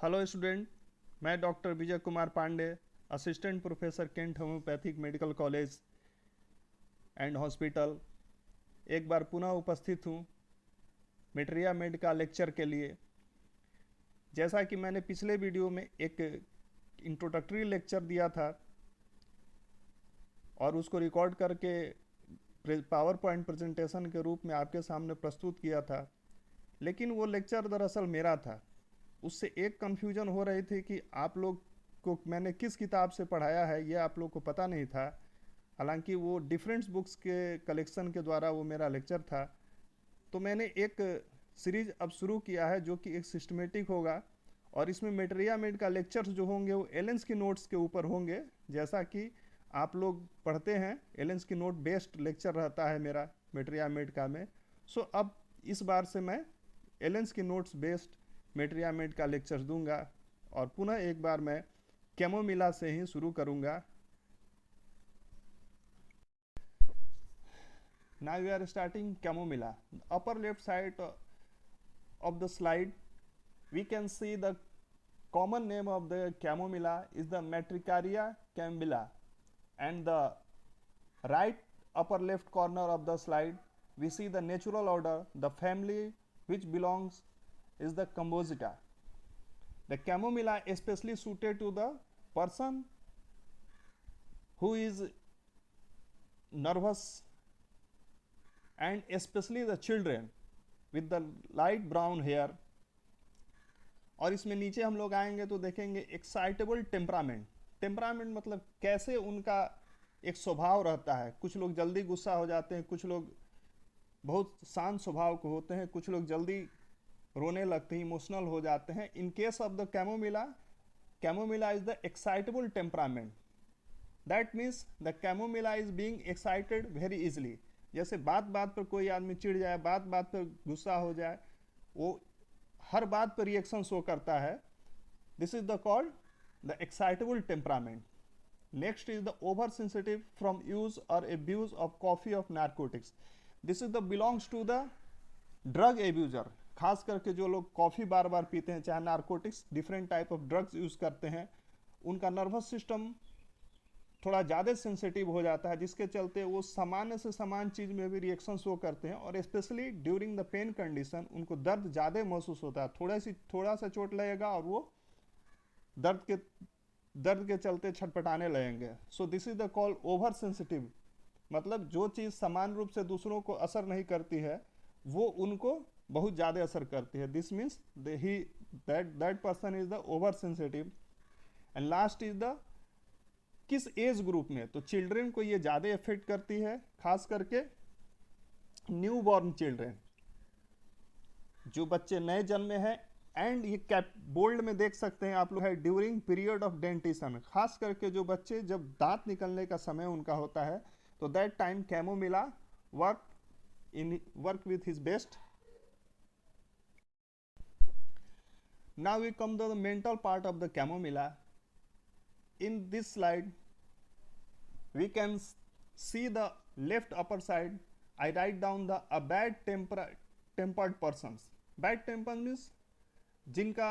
Hello student, मैं doctor Vijay Kumar Pandey, assistant professor Kent homeopathic medical college and hospital एक बार पुनः उपस्थित हूँ मेटेरिया मेड का लेक्चर के लिए। जैसा कि मैंने पिछले वीडियो में एक इंट्रोडक्टरी लेक्चर दिया था और उसको रिकॉर्ड करके पावर पॉइंट प्रेजेंटेशन के रूप में आपके सामने प्रस्तुत किया था, लेकिन वो लेक्चर दरअसल मेरा था। उससे एक कन्फ्यूजन हो रही थी कि आप लोग को मैंने किस किताब से पढ़ाया है ये आप लोग को पता नहीं था। हालांकि वो डिफरेंट बुक्स के कलेक्शन के द्वारा वो मेरा लेक्चर था। तो मैंने एक सीरीज अब शुरू किया है जो कि एक सिस्टमेटिक होगा, और इसमें मेटेरिया मेड का लेक्चर्स जो होंगे वो एलेंस की नोट्स के ऊपर होंगे। जैसा कि आप लोग पढ़ते हैं, एलेंस की नोट बेस्ड लेक्चर रहता है मेरा मेटेरिया मेड का में। सो अब इस बार से मैं एलेंस की नोट्स बेस्ड मेटेरिया मेड का लेक्चर दूंगा, और पुनः एक बार मैं कैमोमिला से ही शुरू करूंगा। Now we are starting chamomilla. Upper left side of the slide, we can see the common name of the chamomilla is the Matricaria campbella, and the right upper left corner of the slide, we see the natural order, the family which belongs is the Composita. The chamomilla especially suited to the person who is nervous, and especially the children with the light brown hair। और इसमें नीचे हम लोग आएंगे तो देखेंगे excitable temperament. Temperament मतलब कैसे उनका एक स्वभाव रहता है। कुछ लोग जल्दी गुस्सा हो जाते हैं, कुछ लोग बहुत शांत स्वभाव के होते हैं, कुछ लोग जल्दी रोने लगते हैं, इमोशनल हो जाते हैं। इन case of the chamomilla, chamomilla is the excitable temperament. That means the chamomilla is being excited very easily. जैसे बात बात पर कोई आदमी चिढ़ जाए, बात बात पर गुस्सा हो जाए, वो हर बात पर रिएक्शन शो करता है। This is the called the excitable temperament. Next is the over sensitive from use or abuse of coffee of narcotics. This is the belongs to the drug abuser. खास करके जो लोग कॉफी बार बार पीते हैं, चाहे narcotics different type of drugs use करते हैं, उनका नर्वस सिस्टम थोड़ा ज़्यादा सेंसिटिव हो जाता है, जिसके चलते वो सामान्य से समान चीज़ में भी रिएक्शन शो करते हैं। और specially during the pain condition उनको दर्द ज़्यादा महसूस होता है। थोड़ा सा चोट लगेगा और वो दर्द के चलते छटपटाने लगेंगे। सो this is the call over sensitive. मतलब जो चीज़ समान रूप से दूसरों को असर नहीं करती है वो उनको बहुत ज़्यादा असर करती है। This means that person is the over sensitive. And last is the किस एज ग्रुप में, तो चिल्ड्रन को ये ज़्यादा इफेक्ट करती है, खास करके न्यू बॉर्न चिल्ड्रन, जो बच्चे नए जन्मे हैं। एंड ये कैप बोल्ड में देख सकते हैं आप लोग है ड्यूरिंग पीरियड ऑफ डेंटिशन। खास करके जो बच्चे जब दांत निकलने का समय उनका होता है, तो that time Chamomilla work with his best. Now we come to the mental part of the Chamomilla. In this slide, we can see the left upper side. I write down the a bad tempered persons. Bad temper means जिनका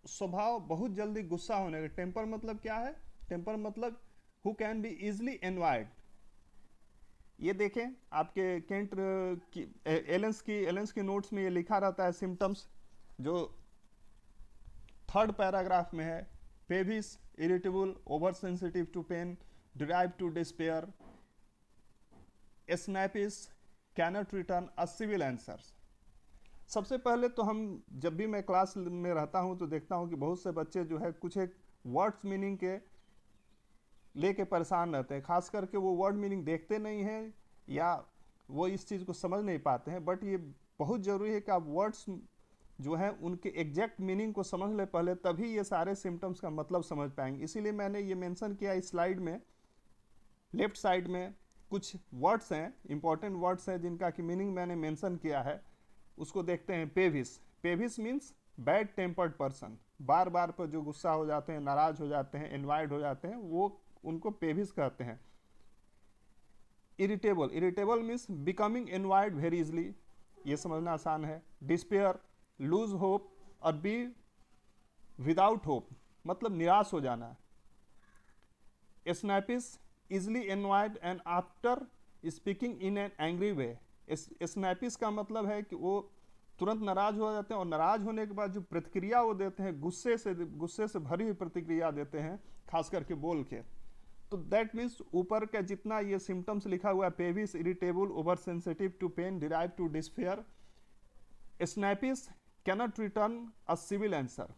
स्वभाव बहुत जल्दी गुस्सा होने का। Temper मतलब क्या है? टेम्पर मतलब who can be easily annoyed। ये देखें आपके केंट की एलेंस की नोट्स में ये लिखा रहता है सिम्टम्स, जो थर्ड पैराग्राफ में है। पेविस, irritable, oversensitive to pain, derived to despair, snappish, cannot return a civil answers। सबसे पहले तो हम जब भी मैं क्लास में रहता हूं तो देखता हूं कि बहुत से बच्चे जो है कुछ एक वर्ड्स मीनिंग के लेके परेशान रहते हैं। खास करके वो वर्ड मीनिंग देखते नहीं हैं या वो इस चीज़ को समझ नहीं पाते हैं। बट ये बहुत ज़रूरी है कि आप वर्ड्स जो है उनके एग्जैक्ट मीनिंग को समझ ले पहले, तभी ये सारे सिम्टम्स का मतलब समझ पाएंगे। इसीलिए मैंने ये मेंशन किया इस स्लाइड में। लेफ्ट साइड में कुछ वर्ड्स हैं, इंपॉर्टेंट वर्ड्स हैं जिनका कि मीनिंग मैंने मेंशन किया है। उसको देखते हैं। पेविस, पेविस मीन्स बैड टेम्पर्ड पर्सन। बार बार पर जो गुस्सा हो जाते हैं, नाराज हो जाते हैं, एनवायर्ड हो जाते हैं, वो उनको पेविस कहते हैं। Irritable, irritable means becoming annoyed very easily, ये समझना आसान है। Despair, lose hope or be without hope मतलब निराश हो जाना। Snappish easily annoyed and after speaking in an angry way. Snappish का मतलब है कि वो तुरंत नाराज हो जाते हैं और नाराज होने के बाद जो प्रतिक्रिया वो देते हैं गुस्से से भरी हुई प्रतिक्रिया देते हैं, खास करके बोल के। तो दैट मीन्स ऊपर का जितना ये सिम्टम्स लिखा हुआ है, peevish, irritable, over sensitive to pain, derive to despair, snappish, cannot return a civil answer.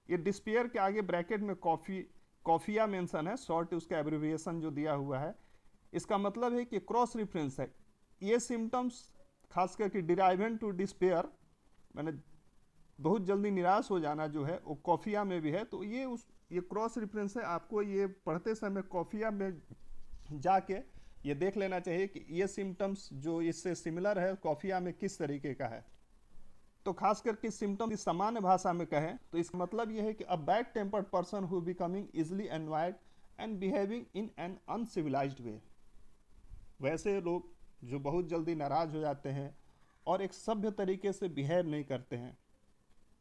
ये डिस्पेयर के आगे ब्रैकेट में कॉफिया मेंशन है, शॉर्ट उसका एब्रिविएशन जो दिया हुआ है। इसका मतलब है कि क्रॉस रेफरेंस है। ये सिम्टम्स खास करके डिराइवेंट टू डिस्पेयर, मैंने बहुत जल्दी निराश हो जाना जो है वो कॉफिया में भी है। तो ये क्रॉस रेफरेंस है, आपको ये पढ़ते समय कॉफिया में जाके ये देख लेना चाहिए कि ये सिम्टम्स जो इससे सिमिलर है कॉफिया में किस तरीके का है। तो खास करके सिम्टम की सामान्य भाषा में कहें तो इसका मतलब यह है कि a bad tempered person who becoming easily annoyed and behaving in an uncivilized way. वैसे लोग जो बहुत जल्दी नाराज हो जाते हैं और एक सभ्य तरीके से बिहेव नहीं करते हैं,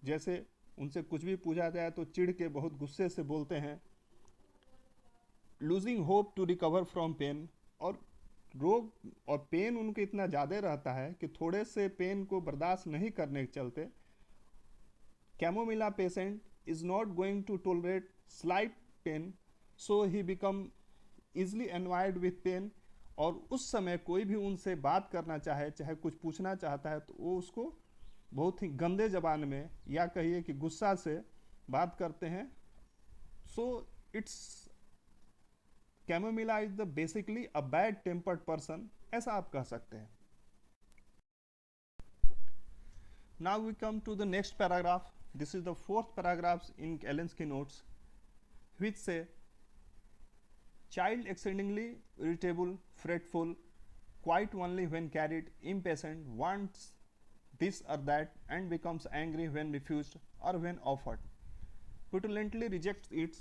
जैसे उनसे कुछ भी पूछा जाए तो चिढ़ के बहुत गुस्से से बोलते हैं। Losing hope to recover from pain, और रोग और पेन उनको इतना ज़्यादा रहता है कि थोड़े से पेन को बर्दाश्त नहीं करने के चलते Chamomilla patient is not going to tolerate slight pain, so he become easily annoyed with pain. और उस समय कोई भी उनसे बात करना चाहे, चाहे कुछ पूछना चाहता है, तो वो उसको बहुत ही गंदे जबान में या कहिए कि गुस्सा से बात करते हैं। So it's Chamomilla is the basically a bad tempered person, ऐसा आप कह सकते हैं। Now we come to the next paragraph. This is the fourth paragraph in Allen's notes, which say child exceedingly irritable, fretful, quiet only when carried, impatient, wants this or that, and becomes angry when refused or when offered, petulantly rejects it,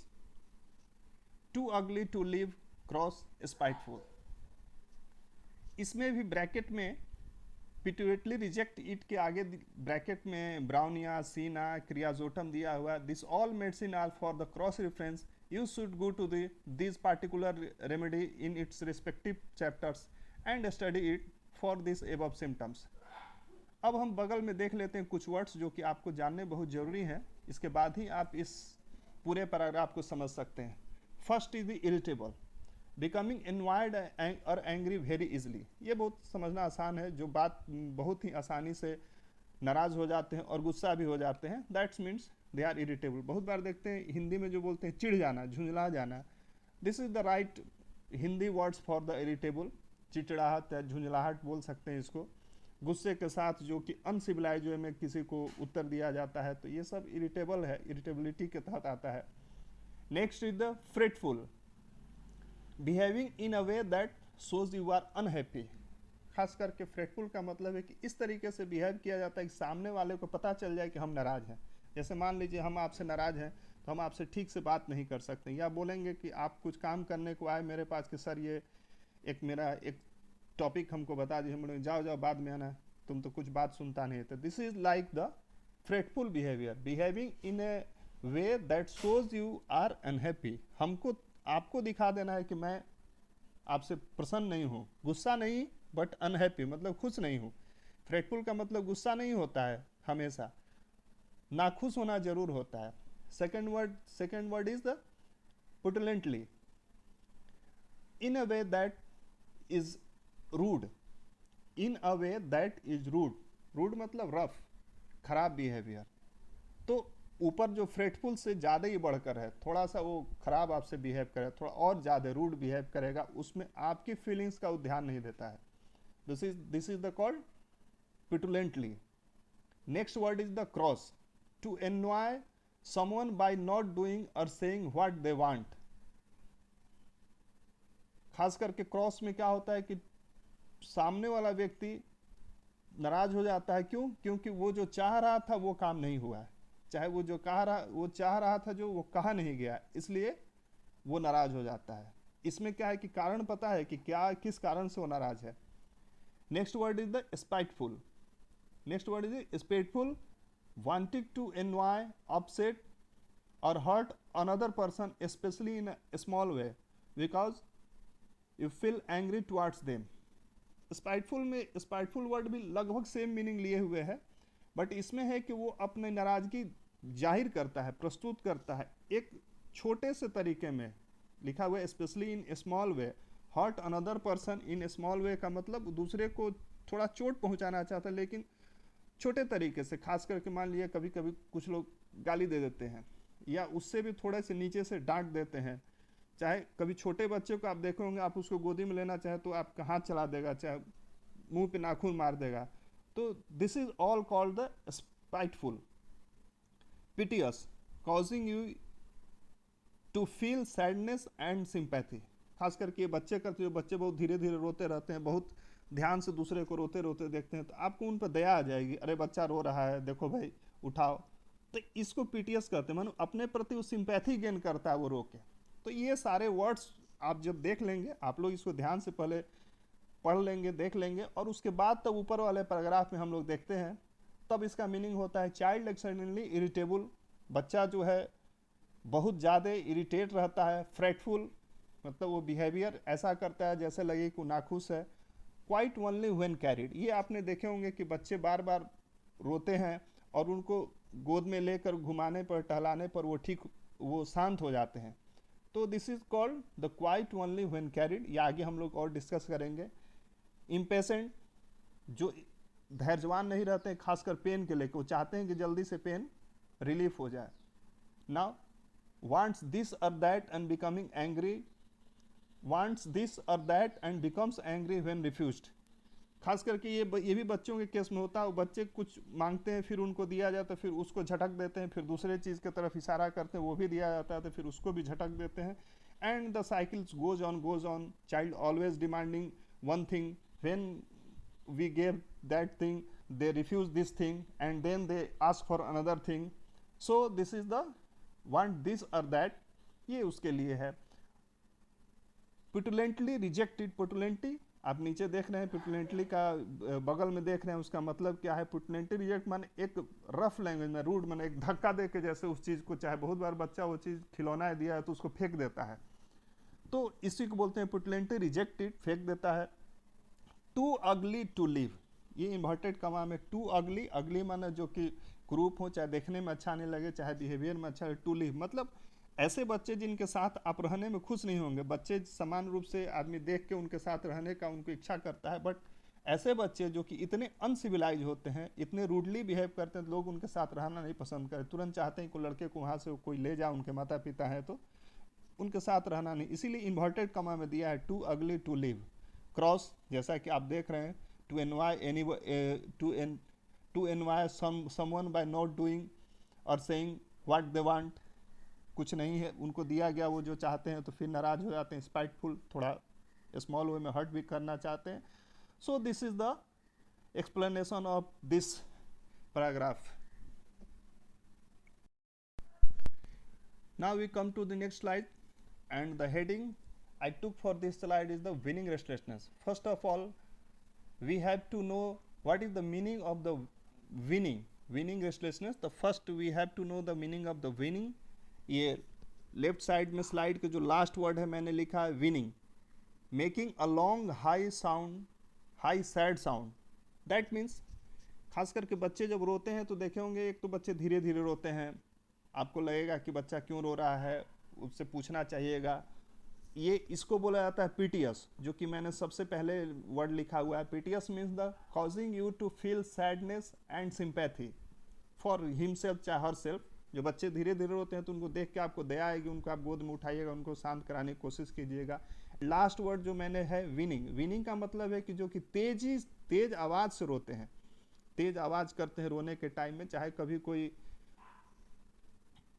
too ugly to live, cross, spiteful। इसमें भी bracket में पिटुएटली reject it के आगे bracket में bryonia, सीना, Kreosotum दिया हुआ। This all medicine are for the cross reference, you should go to these particular remedy in its respective chapters and study it for these above symptoms। अब हम बगल में देख लेते हैं कुछ वर्ड्स जो कि आपको जानने बहुत जरूरी हैं, इसके बाद ही आप इस पूरे पैराग्राफ को समझ सकते हैं। First is the irritable, becoming annoyed और एंग्री वेरी इजिली। ये बहुत समझना आसान है, जो बात बहुत ही आसानी से नाराज हो जाते हैं और गुस्सा भी हो जाते हैं, that's means they are irritable. बहुत बार देखते हैं हिंदी में जो बोलते हैं चिढ़ जाना, झुंझला जाना, this is the right Hindi words for the irritable. चिड़चिड़ाहट या झुंझलाहट बोल सकते हैं इसको। गुस्से के साथ जो कि अनसिविलाइज वे में किसी को उत्तर दिया जाता है, तो ये सब इरिटेबल है, इरिटेबिलिटी के तहत आता है। Next is the fretful, behaving in a way that shows you are unhappy. खास करके फ्रेटफुल का मतलब है कि इस तरीके से बिहेव किया जाता है कि सामने वाले को पता चल जाए कि हम नाराज हैं। जैसे मान लीजिए हम आपसे नाराज हैं तो हम आपसे ठीक से बात नहीं कर सकते, या बोलेंगे कि आप कुछ काम करने को आए मेरे पास कि सर ये मेरा एक टॉपिक हमको बता दीजिए, हम बोलेंगे जाओ जाओ बाद में आना, तुम तो कुछ बात सुनता नहीं। तो this is like the fretful behaviour, behaving in a way that shows you are unhappy. हमको आपको दिखा देना है कि मैं आपसे प्रसन्न नहीं हूँ, गुस्सा नहीं बट अनहैप्पी मतलब खुश नहीं हूँ। फ्रेटफुल का मतलब गुस्सा नहीं होता है, हमेशा नाखुश होना जरूर होता है। Second word is the petulantly, in a way that is rude, in a way that is rude, rude मतलब रफ, खराब बिहेवियर। तो ऊपर जो फ्रेटफुल से ज़्यादा ही बढ़कर है, थोड़ा सा वो खराब आपसे बिहेव करे, थोड़ा और ज़्यादा रूड बिहेव करेगा, उसमें आपकी फीलिंग्स का वो ध्यान नहीं देता है। This is the called petulantly. Next word is the cross, to annoy someone by not doing or saying what they want. खास करके क्रॉस में क्या होता है कि सामने वाला व्यक्ति नाराज हो जाता है, क्यों? क्योंकि वो जो चाह रहा था वो काम नहीं हुआ है, चाहे वो जो चाह रहा था जो वो कहा नहीं गया, इसलिए वो नाराज हो जाता है। इसमें क्या है कि कारण पता है कि क्या किस कारण से वो नाराज है। Next word is the spiteful. Next word is spiteful, wanting to envy, upset or hurt another person, especially in a small way, because you feel angry towards them. Spiteful में स्पाइटफुल वर्ड भी लगभग same meaning लिए हुए है, but इसमें है कि वो अपने नाराजगी जाहिर करता है, प्रस्तुत करता है एक छोटे से तरीके में। लिखा हुआ है specially in small way, hurt another person in small way का मतलब दूसरे को थोड़ा चोट पहुंचाना चाहता है, लेकिन छोटे तरीके से। खास करके मान लिया कभी कभी कुछ लोग गाली दे देते हैं, या उससे भी थोड़े से नीचे से डांट देते हैं। चाहे कभी छोटे बच्चे को आप देखे होंगे, आप उसको गोदी में लेना चाहे तो आपका हाथ चला देगा, चाहे मुंह पे नाखून मार देगा। तो this is all called the spiteful. Piteous, causing you to feel sadness and sympathy. खास करके ये बच्चे करते, जो बच्चे बहुत धीरे धीरे रोते रहते हैं, बहुत ध्यान से दूसरे को रोते रोते देखते हैं, तो आपको उन पर दया आ जाएगी, अरे बच्चा रो रहा है, देखो भाई उठाओ। तो इसको पीटीएस कहते हैं, मानो अपने प्रति वो सिंपैथी गेन करता है वो रो के। तो ये सारे वर्ड्स आप जब देख लेंगे, आप लोग इसको ध्यान से पहले पढ़ लेंगे, देख लेंगे, और उसके बाद तब ऊपर वाले पैराग्राफ में हम लोग देखते हैं, तब इसका मीनिंग होता है चाइल्ड एक्सटर्नली इरिटेबल, बच्चा जो है बहुत ज़्यादा इरिटेट रहता है। फ्रेटफुल मतलब वो बिहेवियर ऐसा करता है जैसे लगे कि नाखुश है। क्वाइट ओनली व्हेन कैरिड, ये आपने देखे होंगे कि बच्चे बार बार रोते हैं और उनको गोद में लेकर घुमाने पर, टहलाने पर वो शांत हो जाते हैं। तो this is called the quite only when carried. ये आगे हम लोग और डिस्कस करेंगे। इम्पेशेंट, जो धैर्यवान नहीं रहते हैं, खासकर पेन के लेकर, वो चाहते हैं कि जल्दी से पेन रिलीफ हो जाए। Now wants this or that and becoming angry, wants this or that and becomes angry when refused. खास करके ये भी बच्चों के केस में होता है। वो बच्चे कुछ मांगते हैं, फिर उनको दिया जाता है, फिर उसको झटक देते हैं, फिर दूसरे चीज़ की तरफ इशारा करते हैं, वो भी दिया जाता है तो फिर उसको भी झटक देते हैं। And the cycles goes on, child always demanding one thing, when we gave that thing they refuse this thing and then they ask for another thing. So this is the want this or that, ये उसके लिए है। पिटुलेंटली rejected, पिटुलेंटली आप नीचे देख रहे हैं, पिटुलेंटली का बगल में देख रहे हैं, उसका मतलब क्या है। पिटुलेंटली रिजेक्ट माने एक रफ लैंग्वेज में, रूड माने एक धक्का दे के जैसे उस चीज़ को, चाहे बहुत बार बच्चा वो चीज़ खिलौना है दिया है तो उसको फेंक देता है, तो इसी को बोलते हैं पिटुलेंटली रिजेक्टेड, फेंक देता है। टू अगली टू लिव, ये इन्वर्टेड कमा में टू अगली, अगली माने जो कि क्रूप हो, चाहे देखने में अच्छा नहीं लगे, चाहे बिहेवियर में अच्छा है। टू लिव मतलब ऐसे बच्चे जिनके साथ आप रहने में खुश नहीं होंगे। बच्चे समान रूप से आदमी देख के उनके साथ रहने का उनको इच्छा करता है, बट ऐसे बच्चे जो कि इतने अनसिविलाइज होते हैं, इतने रूडली बिहेव करते हैं, लोग उनके साथ रहना नहीं पसंद करते, तुरंत चाहते हैं कि लड़के को वहाँ से कोई ले जाए, उनके माता पिता हैं तो उनके साथ रहना नहीं, इसीलिए इन्वर्टेड कमा में दिया है टू अगली टू लिव। क्रॉस, जैसा कि आप देख रहे हैं, to envy any, to envy someone by not doing or saying what they want, कुछ नहीं है उनको दिया गया वो जो चाहते हैं तो फिर नाराज हो जाते हैं। स्पाइटफुल, थोड़ा स्मॉल वे में हर्ट भी करना चाहते हैं। So this is the explanation of this paragraph. Now we come to the next slide and the heading I took for this slide is the winning restlessness. First of all, we have to know what is the meaning of the winning restlessness. The first we have to know the meaning of the winning. ये left side में slide के जो last word है मैंने लिखा है winning, making a long high sound, high sad sound. That means खास करके बच्चे जब रोते हैं तो देखे होंगे, एक तो बच्चे धीरे धीरे रोते हैं, आपको लगेगा कि बच्चा क्यों रो रहा है, उससे पूछना चाहिएगा। ये इसको बोला जाता है पीटीएस, जो कि मैंने सबसे पहले वर्ड लिखा हुआ है। Piteous means the causing you to feel sadness and sympathy for himself चाहे हर सेल्फ। जो बच्चे धीरे धीरे रोते हैं तो उनको देख के आपको दया आएगी, उनको आप गोद में उठाइएगा, उनको शांत कराने की कोशिश कीजिएगा। लास्ट वर्ड जो मैंने है विनिंग, विनिंग का मतलब है कि जो कि तेज आवाज़ से रोते हैं, तेज आवाज़ करते हैं रोने के टाइम में, चाहे कभी कोई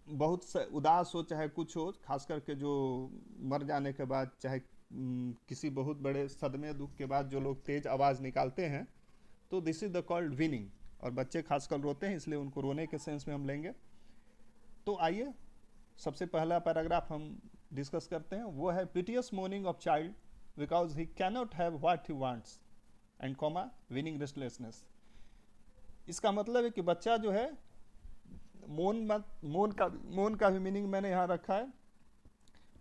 बहुत उदास हो चाहे कुछ हो, खास करके जो मर जाने के बाद, चाहे किसी बहुत बड़े सदमे दुख के बाद जो लोग तेज आवाज़ निकालते हैं, तो this is the called winning. और बच्चे खासकर रोते हैं इसलिए उनको रोने के सेंस में हम लेंगे। तो आइए सबसे पहला पैराग्राफ हम डिस्कस करते हैं, वो है piteous moaning of child because he cannot have what he wants and comma whining restlessness. इसका मतलब है कि बच्चा जो है मोन का भी मीनिंग मैंने यहाँ रखा है।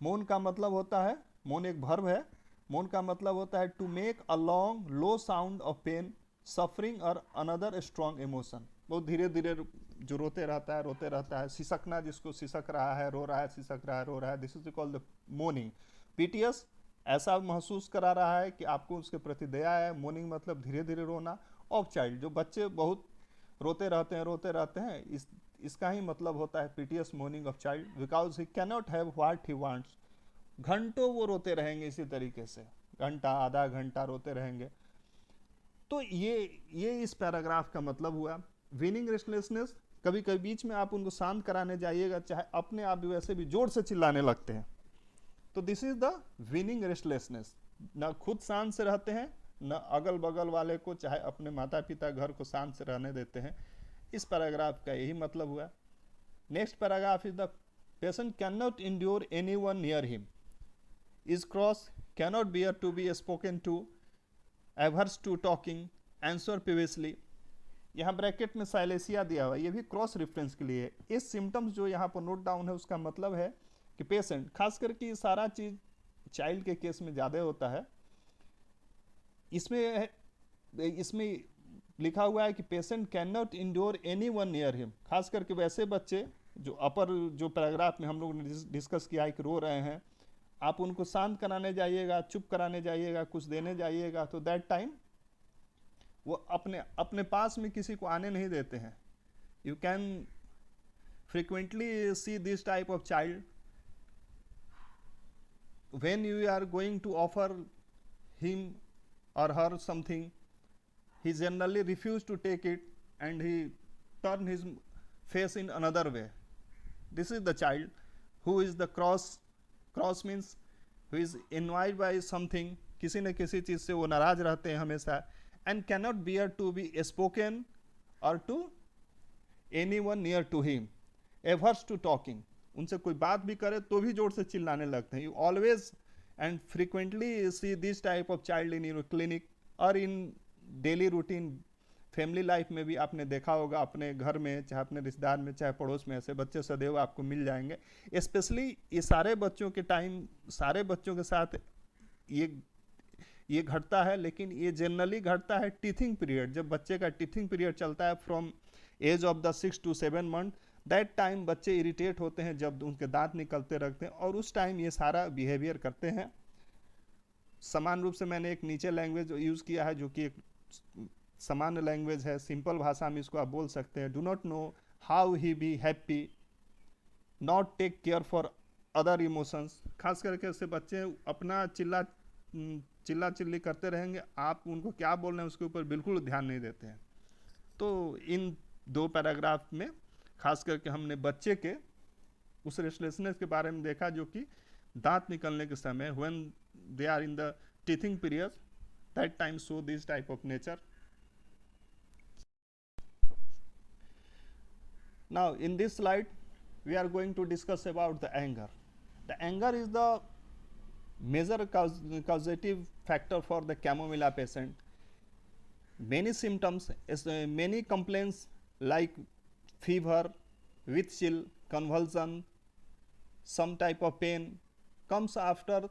मोन का मतलब होता है, मोन एक वर्ब है, मोन का मतलब होता है to make a long low sound of pain, suffering or another strong emotion. बहुत धीरे धीरे जो रोते रहता है, सिसकना, जिसको सिसक रहा है, रो रहा है, सिसक रहा है, रो रहा है, this is called the morning. PTS ऐसा महसूस करा रहा है कि आपको उसके प्रति दया है। मोर्निंग मतलब धीरे धीरे रोना। ऑफ चाइल्ड, जो बच्चे बहुत रोते रहते हैं, इसका ही मतलब होता है PTS, morning of child, because he cannot have what he wants. घंटों वो रोते रहेंगे इसी तरीके से, घंटा आधा घंटा रोते रहेंगे। तो ये इस पैराग्राफ का मतलब हुआ। विनिंग रेस्टलेसनेस, कभी कभी बीच में आप उनको शांत कराने जाइएगा, चाहे अपने आप भी वैसे भी जोर से चिल्लाने लगते हैं, तो this is the winning restlessness. न खुद शांत से रहते हैं, न अगल बगल वाले को चाहे अपने माता पिता घर को शांत से रहने देते हैं। इस पैराग्राफ का यही मतलब हुआ। Next paragraph is the patient can not endure any one near him, is cross, cannot bear to be spoken to, averse to talking, answer previously. यहाँ ब्रैकेट में साइलेसिया दिया हुआ है, ये भी क्रॉस रेफरेंस के लिए। इस सिम्टम्स जो यहाँ पर नोट डाउन है उसका मतलब है कि पेशेंट, खास करके ये सारा चीज चाइल्ड के केस में ज़्यादा होता है। इसमें लिखा हुआ है कि patient can not endure any one near him, खास करके वैसे बच्चे जो अपर जो पैराग्राफ में हम लोग ने डिस्कस किया है कि रो रहे हैं, आप उनको शांत कराने जाइएगा, चुप कराने जाइएगा, कुछ देने जाइएगा, तो दैट टाइम वो अपने पास में किसी को आने नहीं देते हैं। You can frequently see this type of child, when you are going to offer him or her something, he generally refuse to take it and he turn his face in another way. This is the child who is the cross means who is annoyed by something, किसी न किसी चीज़ से वो नाराज रहते हैं हमेशा, and cannot bear to be spoken or to anyone near to him, averse to talking, उनसे कोई बात भी करे तो भी जोर से चिल्लाने लगते हैं। You always and frequently see this type of child in your clinic और इन डेली रूटीन फैमिली लाइफ में भी आपने देखा होगा, अपने घर में चाहे अपने रिश्तेदार में चाहे पड़ोस में, ऐसे बच्चे सदैव आपको मिल जाएंगे। स्पेशली ये सारे बच्चों के टाइम, सारे बच्चों के साथ ये घटता है, लेकिन ये जनरली घटता है टीथिंग पीरियड, जब बच्चे का टीथिंग पीरियड चलता है from age of the 6 to 7 month. That time बच्चे इरिटेट होते हैं जब उनके दांत निकलते रहते हैं, और उस टाइम ये सारा बिहेवियर करते हैं। समान रूप से मैंने एक नीचे लैंग्वेज यूज़ किया है जो कि एक सामान्य लैंग्वेज है, सिंपल भाषा में इसको आप बोल सकते हैं। Do not know how he be happy, not take care for other emotions. खास करके ऐसे बच्चे अपना चिल्ला चिल्ली करते रहेंगे, आप उनको क्या बोल रहे हैं उसके ऊपर बिल्कुल ध्यान नहीं देते हैं। तो इन दो पैराग्राफ में खास करके हमने बच्चे के उस रेस्टलेसनेस के बारे में देखा जो कि दांत निकलने के समय, when they are in the teething period, that time show this type of nature. Now in this slide we are going to discuss about the anger. The anger is the major causative factor for the chamomilla patient. Many symptoms, many complaints like fever, with chill, convulsion, some type of pain comes after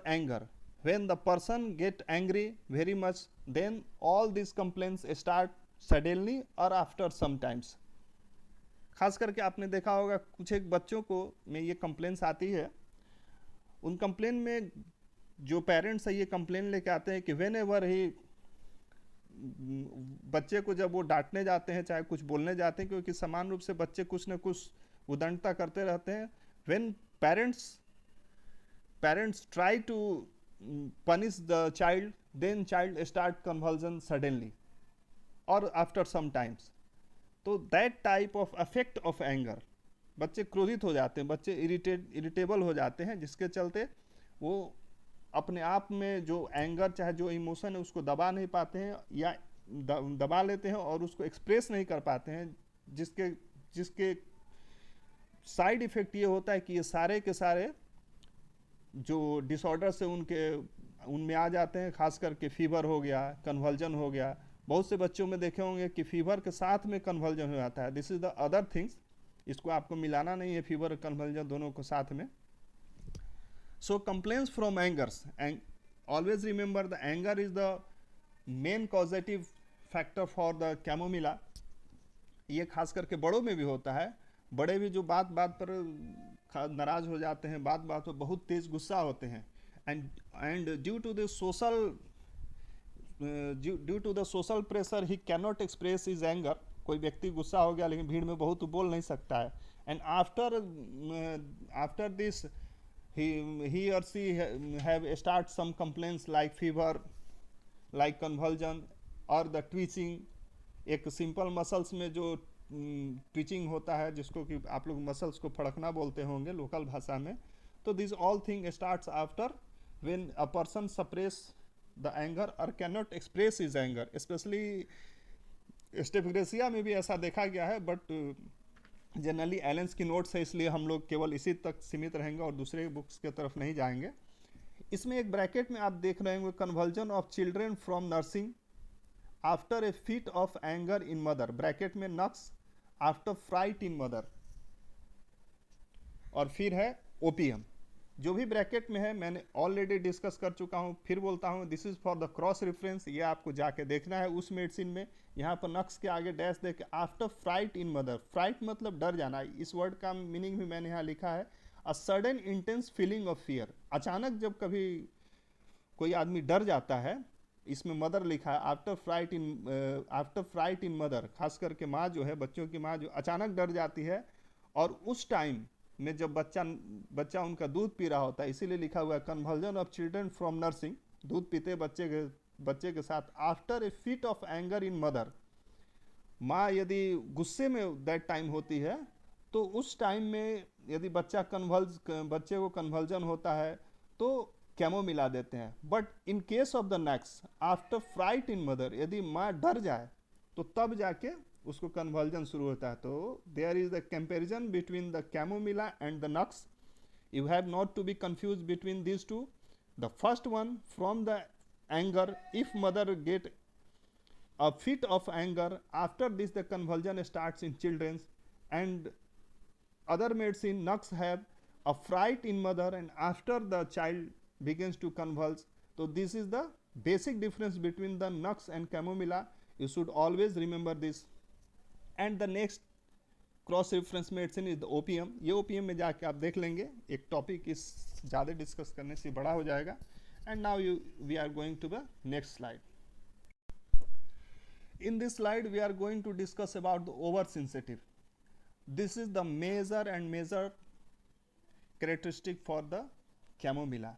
anger. When the person get angry very much, then all these complaints start suddenly or after sometimes. खास करके आपने देखा होगा कुछ एक बच्चों को में ये कंप्लेंट्स आती है, उन कंप्लेन में जो पेरेंट्स है ये कंप्लेन लेके आते हैं कि वेन एवर ही, बच्चे को जब वो डांटने जाते हैं चाहे कुछ बोलने जाते हैं, क्योंकि समान रूप से बच्चे कुछ न कुछ उदंडता करते रहते हैं, when parents try to punish the child, then child start convulsion suddenly or after some times. तो that type of affect of anger, बच्चे क्रोधित हो जाते हैं, बच्चे इरिटेबल हो जाते हैं, जिसके चलते वो अपने आप में जो एंगर चाहे जो इमोशन है उसको दबा नहीं पाते हैं, या दबा लेते हैं और उसको एक्सप्रेस नहीं कर पाते हैं, जिसके साइड इफेक्ट ये होता है कि ये सारे के सारे जो डिसऑर्डर से उनमें आ जाते हैं, खास करके फीवर हो गया, कन्वल्जन हो गया, बहुत से बच्चों में देखे होंगे कि फीवर के साथ में कन्वर्जन हो जाता है। This is the other things, इसको आपको मिलाना नहीं है, फीवर कन्वर्जन दोनों को साथ में। So complains from angers, and always remember the anger is the main causative factor for the Chamomilla. ये खास करके बड़ों में भी होता है, बड़े भी जो बात बात पर नाराज हो जाते हैं, बात बात पर बहुत तेज गुस्सा होते हैं। And due to the social due to the social pressure he can not express his anger. कोई व्यक्ति गुस्सा हो गया लेकिन भीड़ में बहुत बोल नहीं सकता है। And after this he or she have start some complaints like fever, like convulsion or the twitching। एक सिंपल मसल्स में जो ट्विचिंग होता है, जिसको कि आप लोग मसल्स को फड़कना बोलते होंगे लोकल भाषा में, तो this all thing starts after when a person suppress the anger or can not express his anger. Specially Staphysagria में भी ऐसा देखा गया है, बट जनरली एलेंस की नोट्स है, इसलिए हम लोग केवल इसी तक सीमित रहेंगे और दूसरे बुक्स की तरफ नहीं जाएंगे। इसमें एक ब्रैकेट में आप देख रहे होंगे, conversion of children from nursing after a fit of anger in mother, bracket में नक्स आफ्टर फ्राइट इन मदर, और फिर है ओपीएम। जो भी ब्रैकेट में है मैंने ऑलरेडी डिस्कस कर चुका हूँ, फिर बोलता हूँ this is for the cross reference, ये आपको जाके देखना है उस मेडिसिन में। यहाँ पर नक्स के आगे डैश दे के after fright in mother, freight मतलब डर जाना, इस वर्ड का मीनिंग भी मैंने यहाँ लिखा है, a sudden intense feeling of fear. अचानक जब कभी कोई आदमी डर जाता है, इसमें मदर लिखा है, आफ्टर फ्राइट इन मदर, खास करके माँ जो है, बच्चों की माँ जो अचानक डर जाती है, और उस टाइम में जब बच्चा उनका दूध पी रहा होता है, इसीलिए लिखा हुआ है conversion of children from nursing, दूध पीते बच्चे के साथ after a fit of anger in mother. माँ यदि गुस्से में दैट टाइम होती है, तो उस टाइम में यदि बच्चे को कन्वर्जन होता है तो कैमो मिला देते हैं। But in case of the next after fright in mother, यदि माँ डर जाए तो तब जाके उसको कन्वर्जन शुरू होता है। तो there is the comparison between the Chamomilla and the Nux. You have not to be confuse between this two. The first one from the anger, if mother get a fit of anger, after this the convulsion starts in children, and other medicine nux have a fright in mother and after the child begins to convulse. So this is the basic difference between the nux and chamomilla. You should always remember this. And the next cross reference medicine is the OPM. ये OPM में जाके आप देख लेंगे, एक topic इस ज़्यादा discuss करने से बड़ा हो जाएगा। And now we are going to the next slide. In this slide we are going to discuss about the oversensitive. This is the major characteristic for the chamomilla.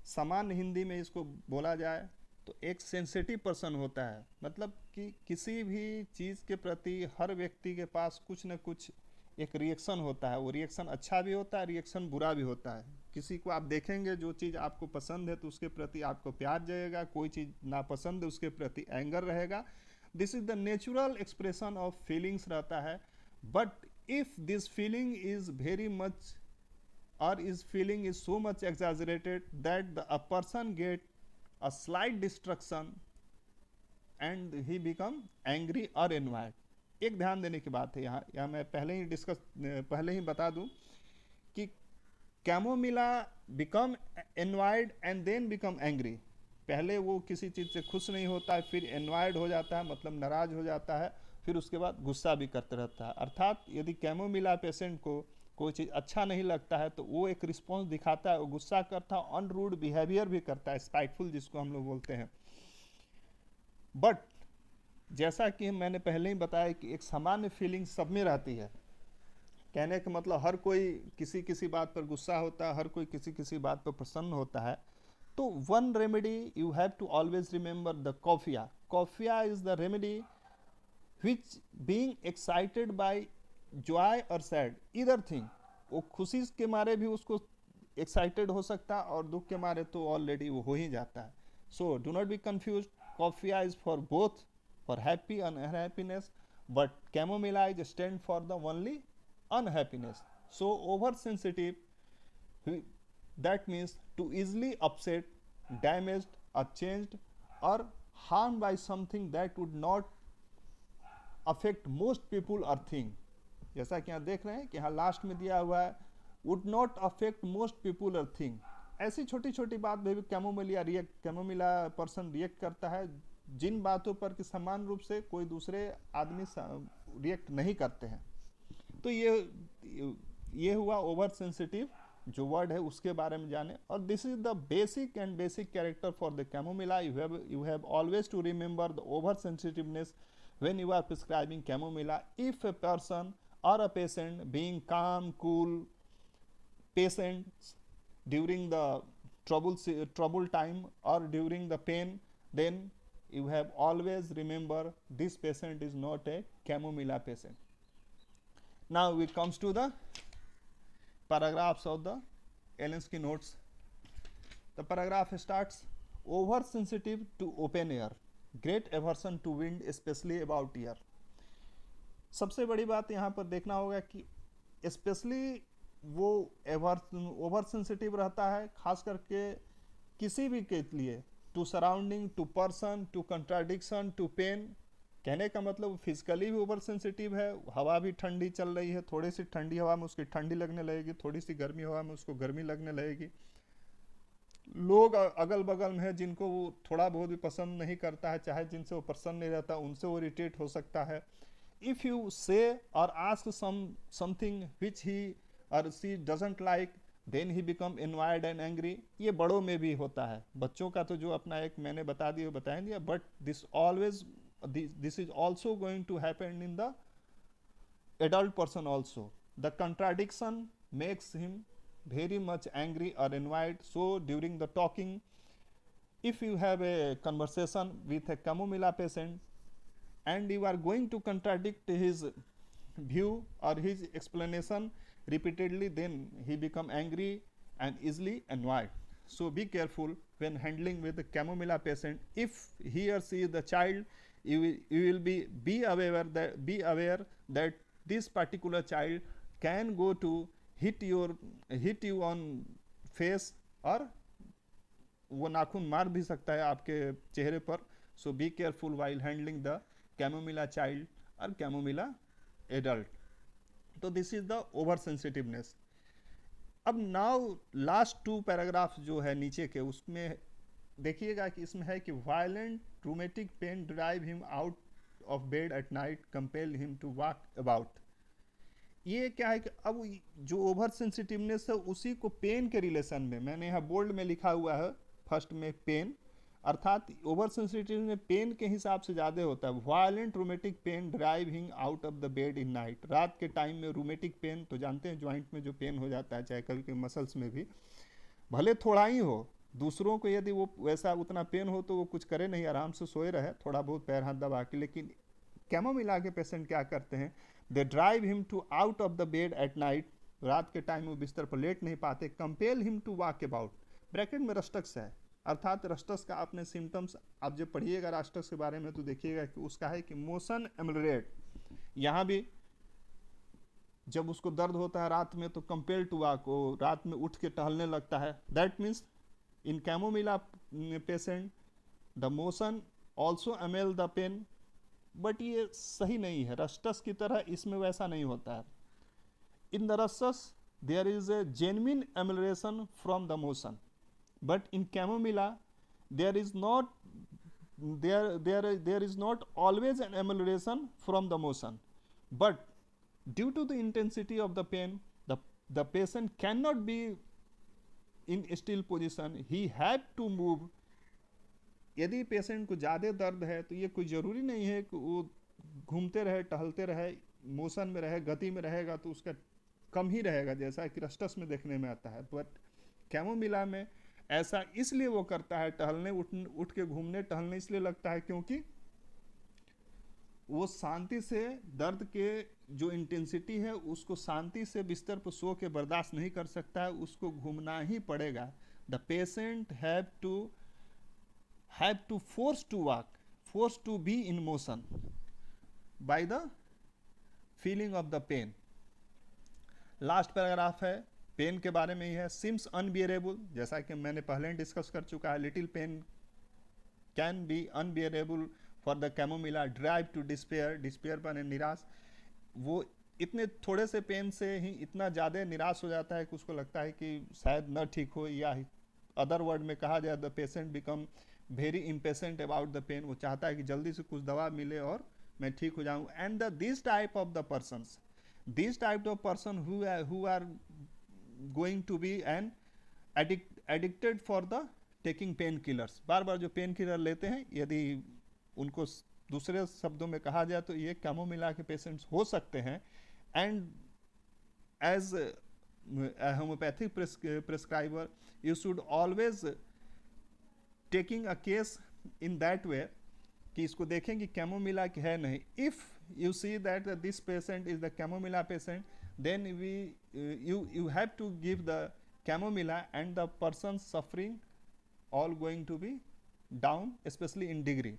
सामान्य हिंदी में इसको बोला जाए तो एक सेंसिटिव पर्सन होता है, मतलब कि किसी भी चीज़ के प्रति हर व्यक्ति के पास कुछ न कुछ एक रिएक्शन होता है। वो रिएक्शन अच्छा भी होता है, रिएक्शन बुरा भी होता है। किसी को आप देखेंगे जो चीज़ आपको पसंद है तो उसके प्रति आपको प्यार जाएगा, कोई चीज़ नापसंद है उसके प्रति एंगर रहेगा। This is the natural expression of feelings रहता है। But if this feeling is very much और is feeling is so much exaggerated that the uh person get a slight destruction and he become angry और annoyed. एक ध्यान देने की बात है, यहाँ मैं पहले ही बता दूं कि Chamomilla become annoyed and then become angry. पहले वो किसी चीज़ से खुश नहीं होता है, फिर एनवायर्ड हो जाता है, मतलब नाराज हो जाता है, फिर उसके बाद गुस्सा भी करते रहता है। अर्थात यदि कैमोमिला पेशेंट को कोई चीज़ अच्छा नहीं लगता है तो वो एक रिस्पॉन्स दिखाता है, वो गुस्सा करता है, अनरूड बिहेवियर भी करता है, स्पाइटफुल जिसको हम लोग बोलते हैं। बट जैसा कि मैंने पहले ही बताया कि एक सामान्य फीलिंग सब में रहती है। कहने का मतलब हर कोई किसी किसी बात पर गुस्सा होता है, हर कोई किसी किसी बात पर प्रसन्न होता है। तो one remedy you have to always remember the Coffea. Coffea is the remedy which being excited by joy or sad either thing, वो खुशी के मारे भी उसको एक्साइटेड हो सकता है और दुख के मारे तो ऑलरेडी वो हो ही जाता है। So do not be confuse, coffea is for both, for happy and unhappiness, but chamomilla is stand for the only unhappiness. So oversensitive, that means to easily upset, damaged or changed or harmed by something that would not affect most people or thing. जैसा कि यहाँ देख रहे हैं कि यहाँ last में दिया हुआ है would not affect most people or thing. ऐसी छोटी छोटी बात भी कैमोमिला पर्सन रिएक्ट करता है जिन बातों पर कि समान रूप से कोई दूसरे आदमी रिएक्ट नहीं करते हैं. तो ये हुआ ओवर सेंसिटिव जो वर्ड है उसके बारे में जाने. और this is the basic character for the Chamomilla. You have always to remember the over sensitiveness when you are prescribing chamomilla. If a person or a patient being calm, cool, patient during the trouble time or during the pain, then you have always remember this patient is not a chamomilla patient. Now we comes to the paragraphs of the Alinsky notes. The paragraph starts, oversensitive to open air, great aversion to wind specially about ear. सबसे बड़ी बात यहाँ पर देखना होगा कि specially वो over sensitive रहता है खास करके किसी भी के लिए, to surrounding, to person, to contradiction, to pain. कहने का मतलब फिजिकली भी ओवर सेंसिटिव है. हवा भी ठंडी चल रही है, थोड़ी सी ठंडी हवा में उसकी ठंडी लगने लगेगी, थोड़ी सी गर्मी हवा में उसको गर्मी लगने लगेगी. लोग अगल बगल में है जिनको वो थोड़ा बहुत भी पसंद नहीं करता है, चाहे जिनसे वो पसंद नहीं रहता उनसे वो इरिटेट हो सकता है. इफ़ यू से और आस्क समथिंग विच ही और see doesn't like, then he become annoyed and angry. ये बड़ों में भी होता है. बच्चों का तो जो अपना एक मैंने बता दिया, but this is also going to happen in the adult person also. The contradiction makes him very much angry or annoyed. So during the talking, if you have a conversation with a chamomilla patient and you are going to contradict his view or his explanation repeatedly, then he become angry and easily annoyed. So be careful when handling with the chamomilla patient. If he or she is the child, you will be aware that this particular child can go to hit you on face, और वो नाखून मार भी सकता है आपके चेहरे पर. So be careful while handling the Chamomilla child और कैमोमिला एडल्ट. तो this is the over sensitiveness. अब नाउ लास्ट 2 पैराग्राफ जो है नीचे के, उसमें देखिएगा कि इसमें है कि violent rheumatic pain drive him out of bed at night, compel him to walk about. ये क्या है कि अब जो ओवर सेंसिटिवनेस है उसी को पेन के रिलेशन में, मैंने यहाँ बोल्ड में लिखा हुआ है फर्स्ट में पेन, अर्थात ओवर सेंसिटिव में पेन के हिसाब से ज़्यादा होता है. Violent rheumatic pain driving out of the bed in night. रात के टाइम में रूमेटिक पेन तो जानते हैं ज्वाइंट में जो पेन हो जाता है, चाहे कभी कभी मसल्स में भी, भले थोड़ा ही हो, दूसरों को यदि वो वैसा उतना पेन हो तो वो कुछ करे नहीं, आराम से सोए रहे थोड़ा बहुत पैर हाथ दबा के. लेकिन कैमोमिला के पेशेंट क्या करते हैं, they drive him to out of the bed at night. रात के टाइम वो बिस्तर पर लेट नहीं पाते. Compel him to walk about. Bracket में रस्टक्स है, अर्थात रस्टक्स का आपने सिम्टम्स आप जब पढ़िएगा रस्टक्स के बारे में तो देखिएगा कि उसका है कि मोशन एमलरेट. यहाँ भी जब उसको दर्द होता है रात में तो कंपेल टू वॉक, वो रात में उठ के टहलने लगता है. That means in Chamomilla patient the motion also amel the pain. But ये सही नहीं है, रस्टस की तरह इसमें वैसा नहीं होता है. In the Rhus tox there is a genuine amelioration from the motion, but in Chamomilla there is not always an amelioration from the motion, but due to the intensity of the pain the patient can not be in still position, he have to move. यदि patient को ज़्यादा दर्द है तो ये कोई ज़रूरी नहीं है कि वो घूमते रहे, टहलते रहे, मोशन में रहे, गति में रहेगा तो उसका कम ही रहेगा जैसा कि रस्टस में देखने में आता है. बट कैमोमिला में ऐसा इसलिए वो करता है, टहलने उठ के घूमने टहलने इसलिए लगता है क्योंकि वो शांति से दर्द के जो इंटेंसिटी है उसको शांति से बिस्तर पर सो के बर्दाश्त नहीं कर सकता है, उसको घूमना ही पड़ेगा. The patient have to force to walk, force to be in motion by the feeling of the pain. Last paragraph है पेन के बारे में ही है. सिम्स अनबियरेबल, जैसा कि मैंने पहले डिस्कस कर चुका है. Little pain can be unbearable for the Chamomilla, drive to despair, despair पर निराश, वो इतने थोड़े से पेन से ही इतना ज़्यादा निराश हो जाता है कि उसको लगता है कि शायद न ठीक हो, या अदर वर्ड में कहा जाए the patient become very impatient about the pain, वो चाहता है कि जल्दी से कुछ दवा मिले और मैं ठीक हो जाऊँ. And the this type of the persons, this type of person who are going to be an addicted for the taking pain killers, बार बार जो पेन किलर लेते हैं, यदि उनको दूसरे शब्दों में कहा जाए तो ये कैमोमिला के पेशेंट्स हो सकते हैं. And as a homeopathic prescriber, you should always taking a case in that way कि इसको देखें कि कैमोमिला है नहीं. If you see that this patient is the Chamomilla patient, then we you have to give the chamomilla, and the person suffering all going to be down, especially in degree.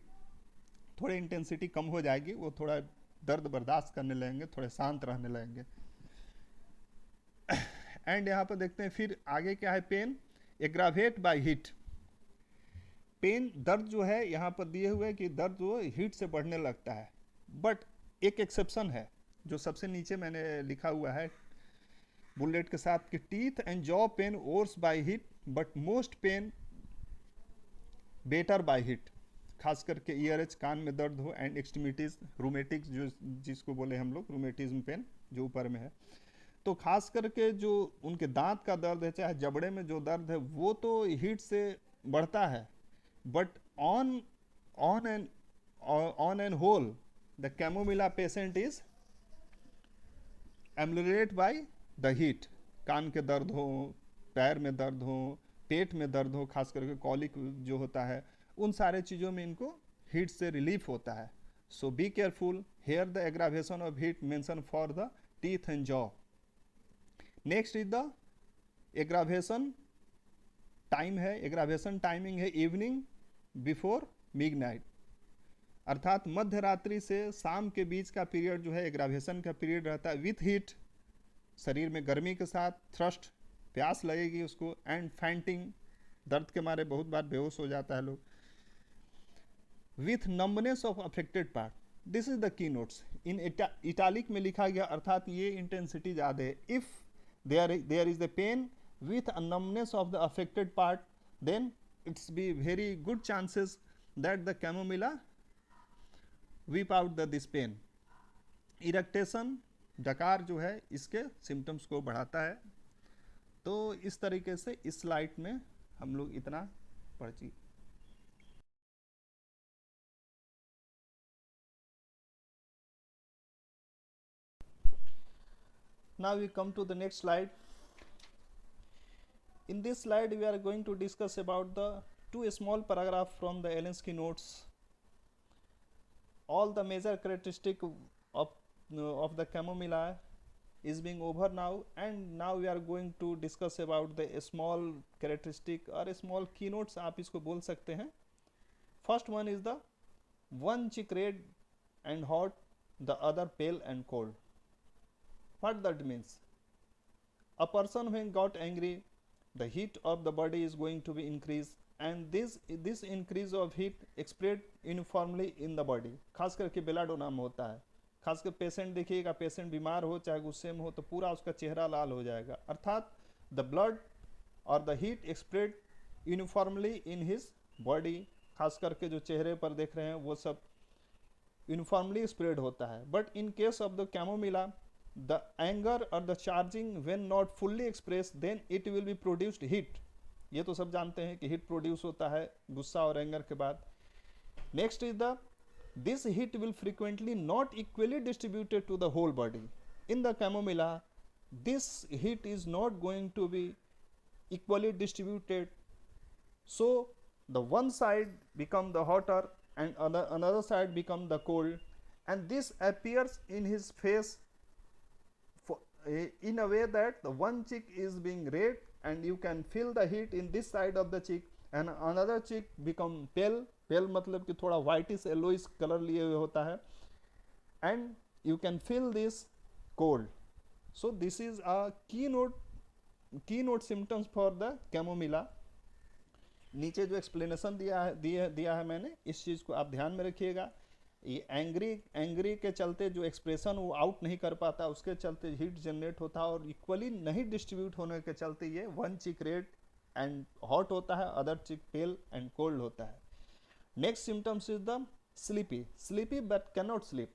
थोड़ी intensity कम हो जाएगी, वो थोड़ा दर्द बर्दाश्त करने लगेंगे, थोड़े शांत रहने लगेंगे. एंड यहाँ पर देखते हैं फिर आगे क्या है, pain aggravate by heat. Pain दर्द जो है यहाँ पर दिए हुए कि दर्द जो हीट से बढ़ने लगता है, बट एक एक्सेप्शन है जो सबसे नीचे मैंने लिखा हुआ है बुलेट के साथ कि teeth and jaw pain worse by heat but most pain better by heat. खास करके ईयरएच कान में दर्द हो, एंड एक्सट्रीमिटीज रूमेटिक्स जो जिसको बोले हम लोग रूमेटिज्म पेन जो ऊपर में है, तो खास करके जो उनके दांत का दर्द है, चाहे जबड़े में जो दर्द है, वो तो हीट से बढ़ता है. But on an whole the Chamomilla patient is ameliorate by the heat. कान के दर्द हो, पैर में दर्द हो, पेट में दर्द हो, खास करके कॉलिक जो होता है, उन सारे चीज़ों में इनको हीट से रिलीफ होता है. So be careful, here the aggravation of heat mention for the teeth and jaw. Next is the aggravation time है. एग्रावेशन टाइमिंग है इवनिंग बिफोर मिडनाइट, अर्थात मध्य रात्रि से शाम के बीच का पीरियड जो है एग्रावेशन का पीरियड रहता है. विथ हीट, शरीर में गर्मी के साथ, थ्रस्ट प्यास लगेगी उसको, एंड फैंटिंग, दर्द के मारे बहुत बार बेहोश हो जाता है लोग. With numbness of affected part, this is the key notes. In italic में लिखा गया, अर्थात ये इंटेंसिटी ज़्यादा है. If there is the pain with a numbness of the affected part, then it's be very good chances that the chamomilla weep out this pain. Eructation, डकार जो है इसके सिम्टम्स को बढ़ाता है. तो इस तरीके से इस स्लाइड में हम लोग इतना पढ़ चुके. Now we come to the next slide. In this slide we are going to discuss about the two small paragraph from the Alinsky notes. All the major characteristic of the chamomilla is being over now, and now we are going to discuss about the small characteristic or small keynotes आप इसको बोल सकते हैं. First one is the one cheek red and hot, the other pale and cold. What that means? A person when got angry, the heat of the body is going to be increased, and this increase of heat spread uniformly in the body. खास करके belladonna में होता है. खास कर patient देखिएगा, patient बीमार हो चाहे गुस्से में हो तो पूरा उसका चेहरा लाल हो जाएगा. अर्थात द ब्लड और the heat spread uniformly in his body. खास करके जो चेहरे पर देख रहे हैं वो सब यूनिफॉर्मली स्प्रेड होता है. But in case of the chamomilla, the anger or the charging when not fully expressed, then it will be produced heat. ये तो सब जानते हैं कि हीट प्रोड्यूस होता है गुस्सा और एंगर के बाद. Next is the this heat will frequently not equally distributed to the whole body. In the chamomilla, this heat is not going to be equally distributed, so the one side become the hotter and another side become the cold, and this appears in his face in a way that the one cheek is being red and you can feel the heat in this side of the cheek, and another cheek become pale. Pale मतलब कि थोड़ा whitish yellowish color लिए हुए होता है, and you can feel this cold. So this is a keynote symptoms for the chamomilla. नीचे जो explanation दिया है मैंने, इस चीज़ को आप ध्यान में रखिएगा। ये एंग्री के चलते जो एक्सप्रेशन वो आउट नहीं कर पाता, उसके चलते हीट जनरेट होता है, और इक्वली नहीं डिस्ट्रीब्यूट होने के चलते ये वन चिक रेड एंड हॉट होता है, अदर चिक पेल एंड कोल्ड होता है। Next symptoms is the sleepy but cannot sleep,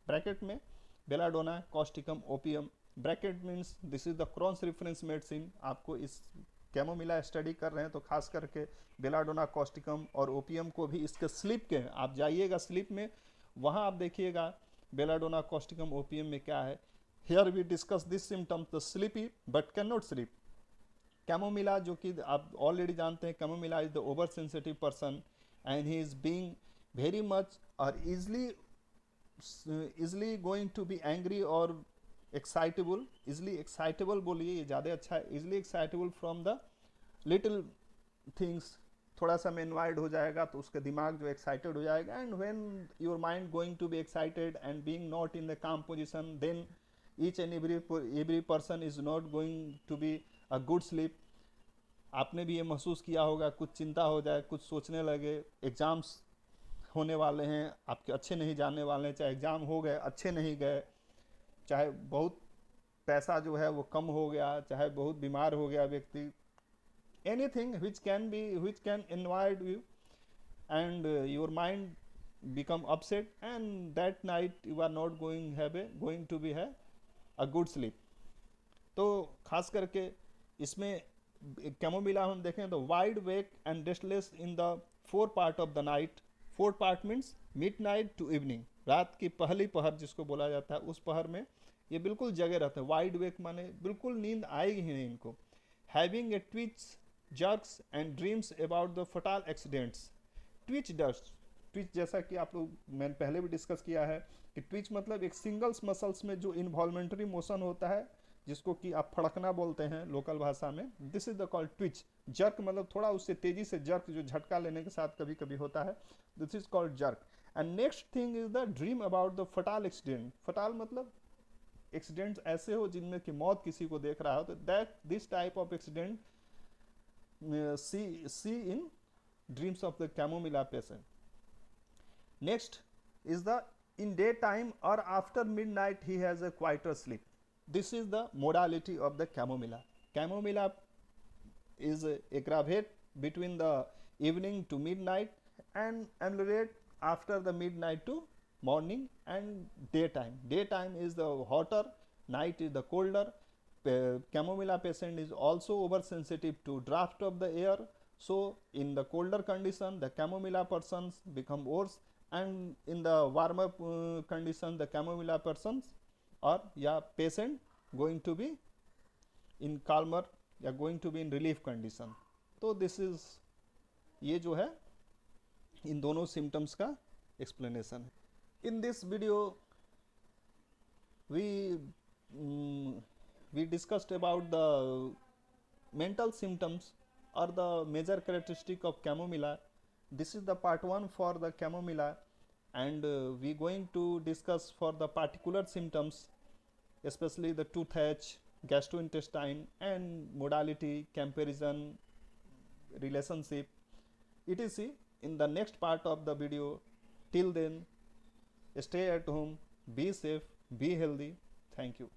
bracket में Belladonna, Causticum, Opium, bracket means this is the cross reference medicine. आपको इस कैमोमिला स्टडी कर रहे हैं तो खास करके बेलाडोना, कॉस्टिकम और ओपियम को भी इसके स्लीप के, आप जाइएगा स्लीप में, वहाँ आप देखिएगा बेलाडोना, कॉस्टिकम, ओपियम में क्या है। Here we discuss this symptoms, the sleepy but can not sleep. Chamomilla, जो कि आप ऑलरेडी जानते हैं, Chamomilla is the over sensitive person and he is being very much और easily going to be angry or excitable, easily excitable बोलिए, ये ज़्यादा अच्छा है, easily excitable from the little things। थोड़ा सा में इन्वाइड हो जाएगा तो उसका दिमाग जो एक्साइटेड हो जाएगा, and when your mind going to be excited and being not in the calm position, then each and every person is not going to be a good sleep. आपने भी ये महसूस किया होगा, कुछ चिंता हो जाए, कुछ सोचने लगे, एग्जाम्स होने वाले हैं, आपके अच्छे नहीं जाने वाले हैं, चाहे एग्ज़ाम हो गए अच्छे नहीं गए, चाहे बहुत पैसा जो है वो कम हो गया, चाहे बहुत बीमार हो गया व्यक्ति, anything which can invade you and your mind become upset, and that night you are not going to be have a good sleep। तो खास करके इसमें कैमोमिला हम देखें तो wide wake and restless in the 4 part of the night. 4 part means mid night to evening, रात की पहली पहर जिसको बोला जाता है, उस पहर में ये बिल्कुल जगे रहते हैं। वाइड वेक माने बिल्कुल नींद आएगी ही नहीं इनको। Having a Twitch, jerks and dreams about the फटाल accidents. Twitch dust, Twitch जैसा कि आप लोग, मैंने पहले भी डिस्कस किया है कि ट्विच मतलब एक सिंगल्स मसल्स में जो इन्वॉल्मेंटरी मोशन होता है, जिसको कि आप फड़कना बोलते हैं लोकल भाषा में, this is the called Twitch. Jerk मतलब थोड़ा उससे तेजी से जर्क, जो झटका लेने के साथ कभी कभी होता है, this is called jerk. And next thing is the dream about the fatal accident. Fatal मतलब एक्सीडेंट्स ऐसे हो जिनमें कि मौत किसी को देख रहा हो, तो that this type of accident see in dreams of the Chamomilla patient. Next is the in daytime or after midnight he has a quieter sleep. This is the modality of the chamomilla. Chamomilla is aggravate between the evening to midnight and ameliorate after the midnight to morning and daytime. Daytime is the hotter, night is the colder. Chamomilla patient is also oversensitive to draft of the air. So in the colder condition, the chamomilla persons become worse, and in the warmer condition, the chamomilla persons or patient going to be in calmer या going to be in relief condition। तो this is, ये जो है इन दोनों symptoms का explanation है। In this video we discussed about the mental symptoms or the major characteristic of chamomilla. This is the part 1 for the chamomilla, and we going to discuss for the particular symptoms, especially the toothache, gastrointestine, and modality, comparison, relationship, etc. in the next part of the video. Till then, stay at home, be safe, be healthy. Thank you.